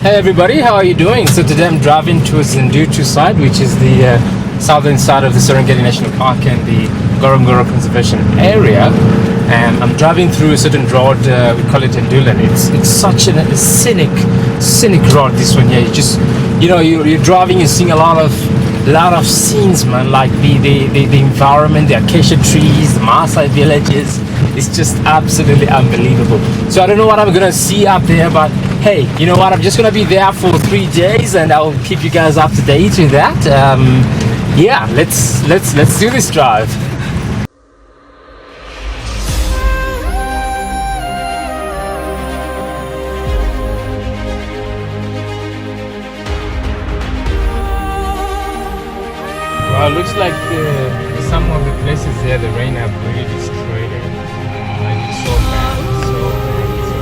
Hey everybody, how are you doing? So today I'm driving towards the Ndutu side, which is the southern side of the Serengeti National Park and the Ngorongoro Conservation Area. And I'm driving through a certain road, we call it Ndulan. It's such a scenic road, this one here. You just, you're driving, you're seeing a lot of scenes, man, like the environment, the acacia trees, the Maasai villages. It's just absolutely unbelievable. So I don't know what I'm gonna see up there, but hey, you know what, I'm just gonna be there for 3 days and I'll keep you guys up to date with that. Yeah, let's do this drive. Well, it looks like some of the places there, the rain have really destroyed it. Like it's so bad, so bad, so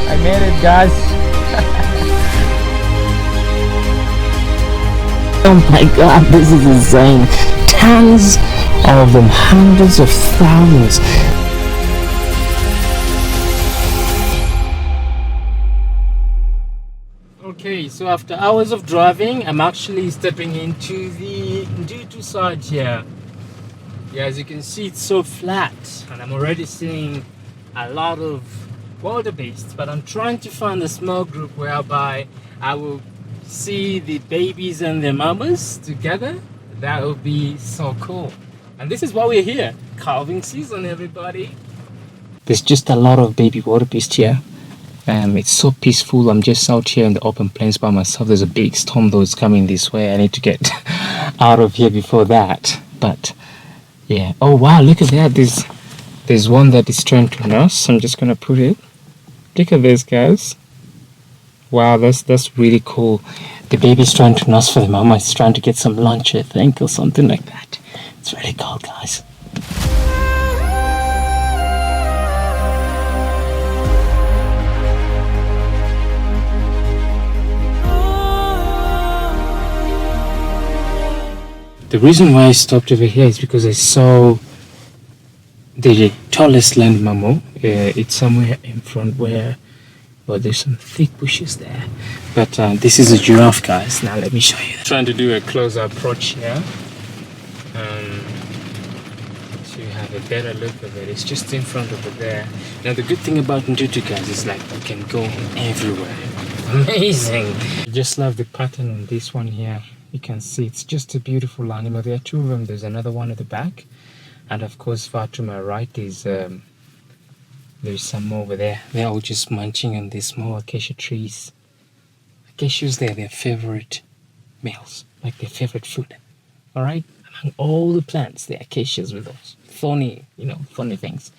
I made it, guys. Oh my god, this is insane. Tons of them, hundreds of thousands. Okay, so after hours of driving, I'm actually stepping into the Ndutu side here. Yeah, as you can see, it's so flat, and I'm already seeing a lot of wildebeests, but I'm trying to find a small group whereby I will see the babies and their mamas together. That would be so cool. And this is why we're here, calving season, everybody. There's just a lot of baby wildebeest here. It's so peaceful. I'm just out here in the open plains by myself. There's a big storm though, it's coming this way. I need to get out of here before that. But yeah, oh wow, look at that. There's one that is trying to nurse. I'm just gonna put it. Look at this, guys. Wow, that's really cool. The baby's trying to nurse for the mama. It's trying to get some lunch, I think, or something like that. It's really cool, guys. The reason why I stopped over here is because I saw the tallest land mammal. It's somewhere in front where, well, there's some thick bushes there. But this is a giraffe, guys. Now let me show you. Trying to do a closer approach here to have a better look of it. It's just in front over there. Now the good thing about Ndutu, guys, is like you can go everywhere. Amazing. I just love the pattern on this one here. You can see it's just a beautiful animal. There are two of them. There's another one at the back. And of course, far to my right is there's some more over there. They're all just munching on these small acacia trees. Acacias, they're their favorite meals, like their favorite food. All right, among all the plants, the acacias with those thorny, thorny things,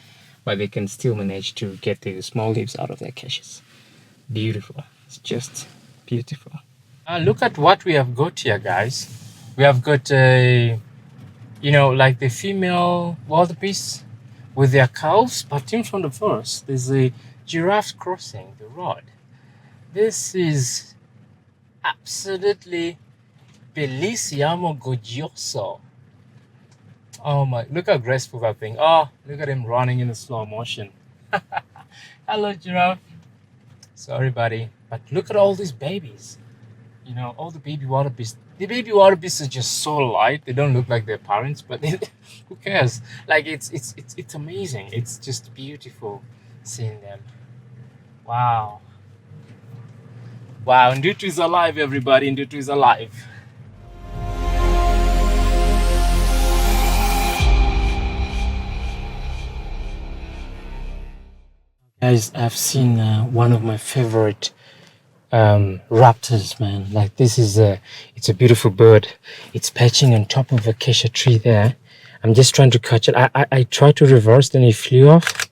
but they can still manage to get the small leaves out of the acacias. Beautiful. It's just beautiful. Look at what we have got here, guys. We have got a like the female wildebeest with their calves, but in front of us, there's a giraffe crossing the road. This is absolutely bellissimo gorgioso. Oh my, look how graceful that thing. Oh, look at him running in slow motion. Hello, giraffe. Sorry, buddy. But look at all these babies. All the baby wildebeest. The baby wildebeest are just so light. They don't look like their parents, but who cares? Like it's amazing. It's just beautiful seeing them. Wow. Wow, Ndutu is alive, everybody. Ndutu is alive. Guys, I've seen one of my favorite raptors, man. Like this is it's a beautiful bird. It's perching on top of a acacia tree there. I'm just trying to catch it. I tried to reverse, then it flew off.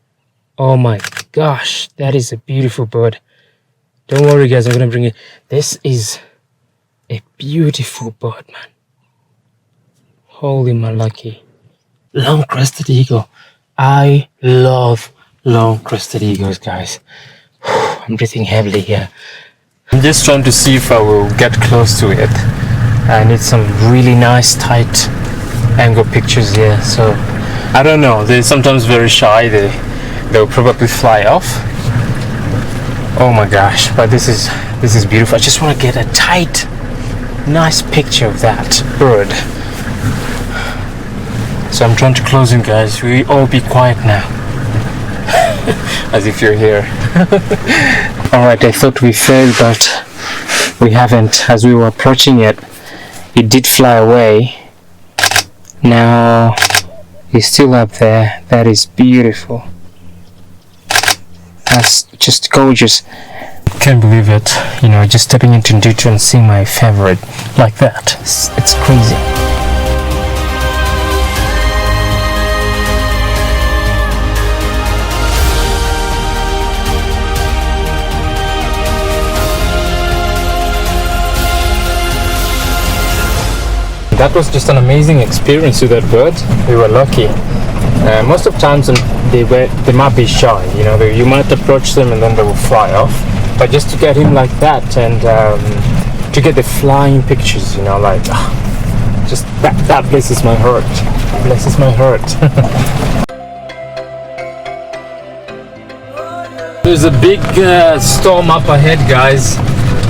Oh my gosh, that is a beautiful bird. Don't worry guys, I'm gonna bring it. This is a beautiful bird, man. Holy malaki. Long-crested eagle. I love long-crested eagles, guys. I'm breathing heavily here. I'm just trying to see if I will get close to it. I need some really nice tight angle pictures here. So I don't know, they're sometimes very shy. They'll probably fly off. Oh my gosh, but this is beautiful. I just want to get a tight, nice picture of that bird. So I'm trying to close in, guys. We all be quiet now. As if you're here. Alright, I thought we failed, but we haven't. As we were approaching it, it did fly away. Now he's still up there. That is beautiful. That's just gorgeous. Can't believe it. You know, just stepping into Ndutu and seeing my favorite like that. It's crazy. That was just an amazing experience with that bird. We were lucky. Most of times they might be shy, you know, you might approach them and then they will fly off. But just to get him like that and to get the flying pictures, you know, like just that blesses my heart. Blesses my heart. There's a big storm up ahead, guys.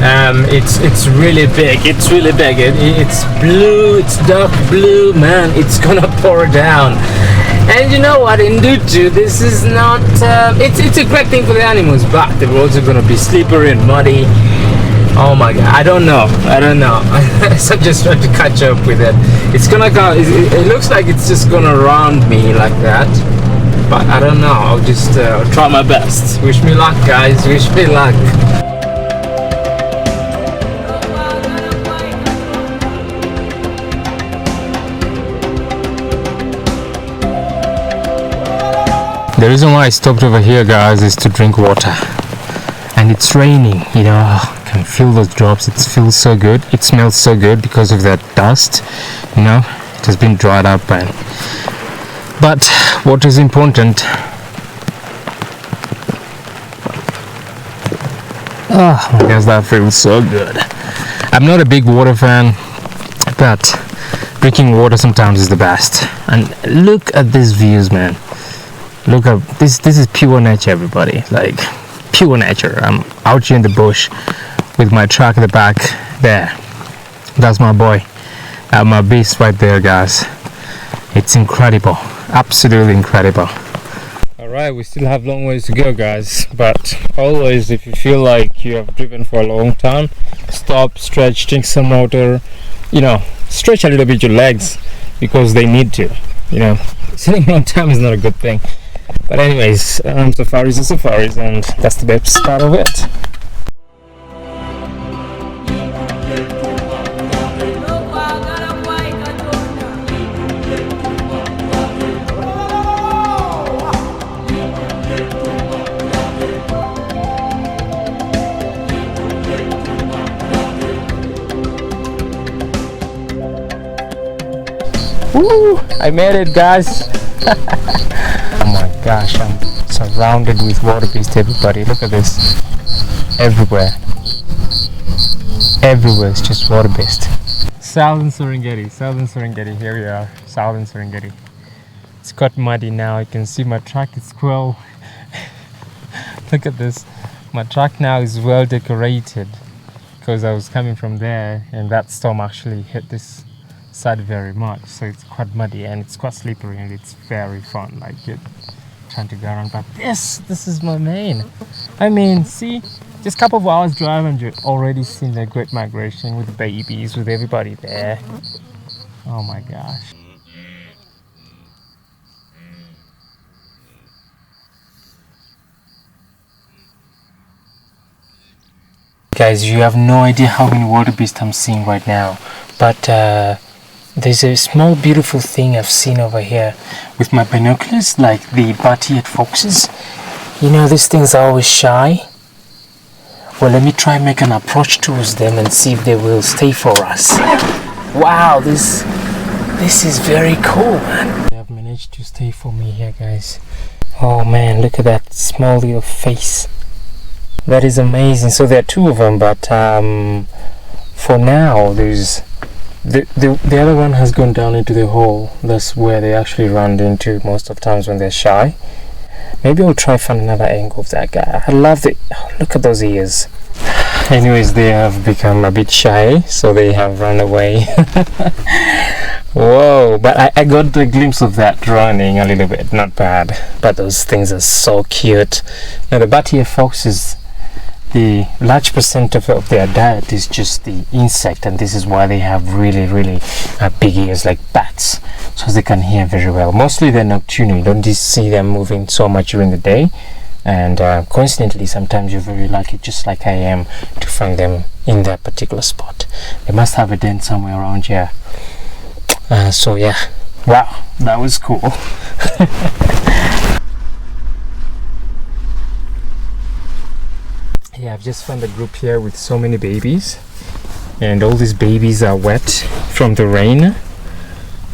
It's really big. It's really big. It's blue. It's dark blue, man. It's gonna pour down. And you know what? In Ndutu, this is not. It's a great thing for the animals, but the roads are gonna be slippery and muddy. Oh my god! I don't know. So I'm just trying to catch up with it. It's gonna go. It looks like it's just gonna round me like that. But I don't know. I'll just try my best. Wish me luck, guys. Wish me luck. The reason why I stopped over here, guys, is to drink water. And it's raining, you know, I can feel those drops. It feels so good. It smells so good because of that dust, you know. It has been dried up. But what is important, oh my gosh, that feels so good. I'm not a big water fan, but drinking water sometimes is the best. And look at these views, man. Look at this. This is pure nature, everybody. Like pure nature. I'm out here in the bush with my truck in the back there. That's my boy. My beast right there, guys. It's incredible. Absolutely incredible. Alright, we still have long ways to go, guys. But always, if you feel like you have driven for a long time, stop, stretch, drink some water. You know, stretch a little bit your legs because they need to. You know, sitting a long time is not a good thing. But anyways, safaris are safaris, and that's the best part of it. Woo! I made it, guys! Oh my gosh, I'm surrounded with wildebeest, everybody. Look at this. Everywhere. Everywhere is just wildebeest. Southern Serengeti, here we are. Southern Serengeti. It's got muddy now. You can see my truck is well. Look at this. My truck now is well decorated because I was coming from there and that storm actually hit this side very much, so it's quite muddy and it's quite slippery and it's very fun, like it trying to go around. But this is my main. I mean, see, just a couple of hours drive and you're already seeing the Great Migration with the babies, with everybody there. Oh my gosh. Guys, you have no idea how many wildebeest I'm seeing right now, but there's a small beautiful thing I've seen over here with my binoculars, like the bat-eared foxes. You know, these things are always shy. Well, let me try and make an approach towards them and see if they will stay for us. Wow, this is very cool, man. They have managed to stay for me here, guys. Oh man, look at that small little face. That is amazing. So there are two of them, but for now there's the other one has gone down into the hole. That's where they actually run into most of times when they're shy. Maybe I'll try find another angle of that guy. I love the look at those ears. Anyways, they have become a bit shy, so they have run away. Whoa, but I got the glimpse of that running a little bit. Not bad, but those things are so cute. Now the bat-eared foxes, the large percent of their diet is just the insect, and this is why they have really big ears like bats, so they can hear very well. Mostly they're nocturnal. You don't see them moving so much during the day, and coincidentally sometimes you're very lucky, just like I am, to find them in that particular spot. They must have a den somewhere around here. So yeah, wow, that was cool. Yeah, I've just found a group here with so many babies, and all these babies are wet from the rain.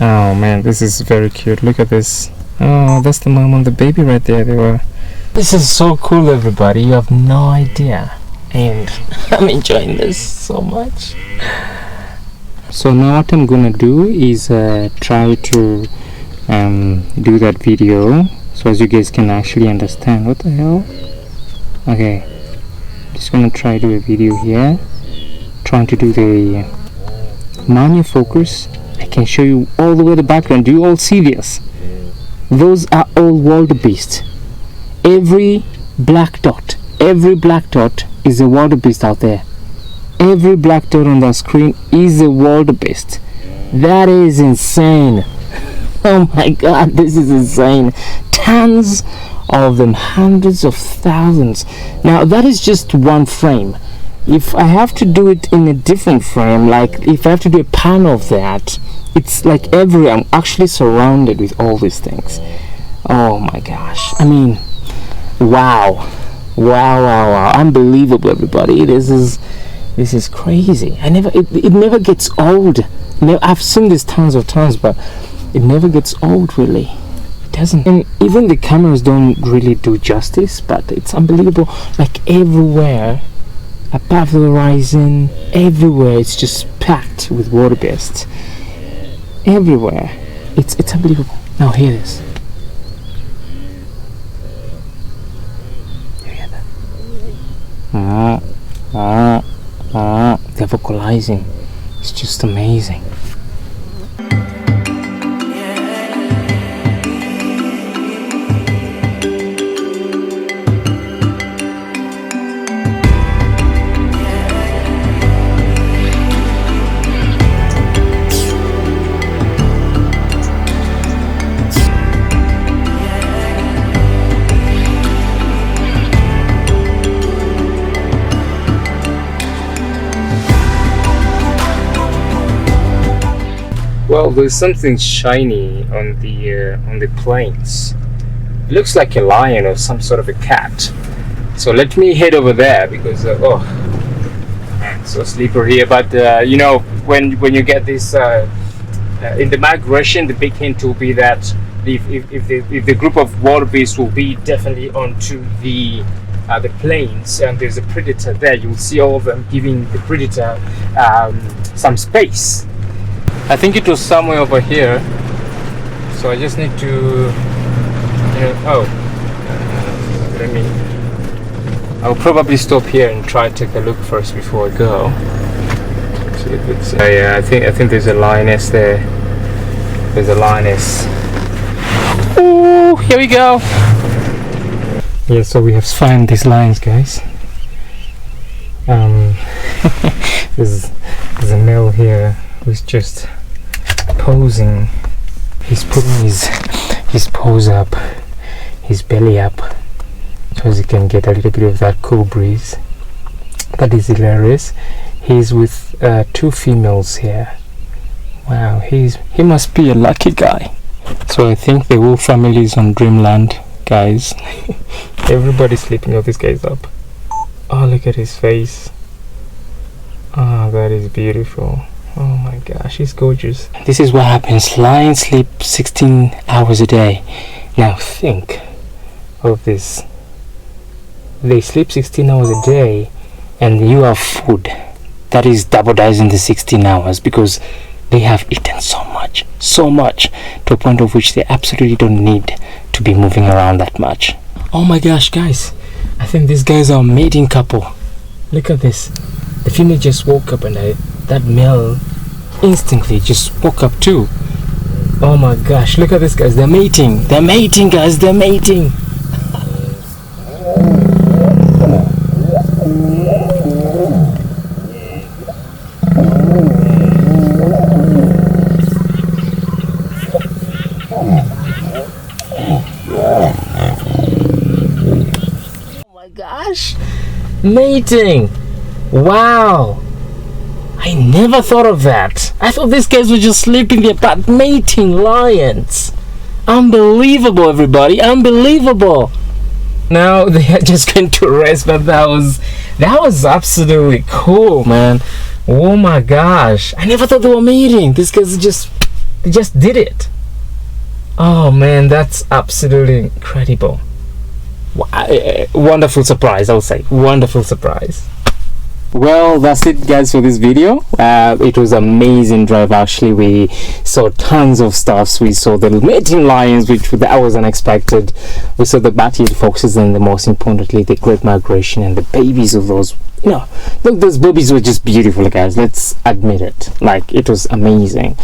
Oh man, this is very cute. Look at this. Oh, that's the mom and the baby right there. This is so cool, everybody. You have no idea, and I'm enjoying this so much. So now what I'm gonna do is try to do that video so as you guys can actually understand. What the hell? Okay, just gonna try to do a video here, trying to do the manual focus. I can show you all the way the background. Do you all see this? Those are all wildebeest. Every black dot is a wildebeest out there. Every black dot on the screen is a wildebeest. That is insane. Oh my god, this is insane. Tons of them, hundreds of thousands. Now that is just one frame. If I have to do it in a different frame, like if I have to do a pan of that, it's like I'm actually surrounded with all these things. Oh my gosh, I mean, wow, unbelievable, everybody. This is crazy. It never gets old. I've seen this tons of times, but it never gets old, really. It doesn't. And even the cameras don't really do justice, but it's unbelievable. Like everywhere, above the horizon, everywhere, it's just packed with wildebeest. Everywhere. It's unbelievable. Now hear this. You hear that? They're vocalizing. It's just amazing. Well, there's something shiny on the plains. It looks like a lion or some sort of a cat. So let me head over there because oh, it's so slippery here. But you know, when you get this in the migration, the big hint will be that if the group of wildebeest will be definitely onto the plains, and there's a predator there, you'll see all of them giving the predator some space. I think it was somewhere over here, so I just need to, I'll probably stop here and try and take a look first before I go. See if it's, yeah, I think there's a lioness there. There's a lioness. Ooh, here we go. Yeah, so we have found these lions, guys. There's a male here who's just posing. He's putting his pose up, his belly up, so he can get a little bit of that cool breeze. That is hilarious. He's with two females here. Wow, he must be a lucky guy. So I think the whole family is on dreamland guys. Everybody's sleeping. Oh, this guy's up. Oh, look at his face. Ah, that is beautiful. Oh my gosh, he's gorgeous. This is what happens. Lions sleep 16 hours a day. Now think of this. They sleep 16 hours a day, and you have food that is double in the 16 hours, because they have eaten so much to a point of which they absolutely don't need to be moving around that much. Oh my gosh, guys, I think these guys are a mating couple. Look at this. The female just woke up, and that male instantly just woke up too. Oh my gosh, look at this, guys. They're mating, guys. They're mating. Gosh, mating. Wow, I never thought of that. I thought these guys were just sleeping there, but mating lions. Unbelievable, everybody, unbelievable. Now they are just going to rest, but that was absolutely cool, man. Oh my gosh, I never thought they were mating. These guys just did it. Oh man, that's absolutely incredible. Wonderful surprise, I would say. Wonderful surprise. Well, that's it, guys, for this video. It was amazing drive. Actually, we saw tons of stuffs. We saw the mating lions, which that was unexpected. We saw the bat-eared foxes, and the most importantly, the great migration and the babies of those. You know, those babies were just beautiful, guys. Let's admit it. Like, it was amazing.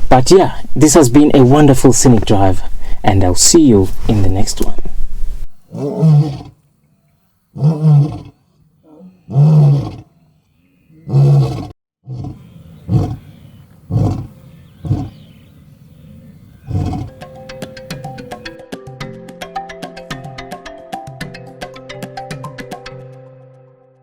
But yeah, this has been a wonderful scenic drive, and I'll see you in the next one.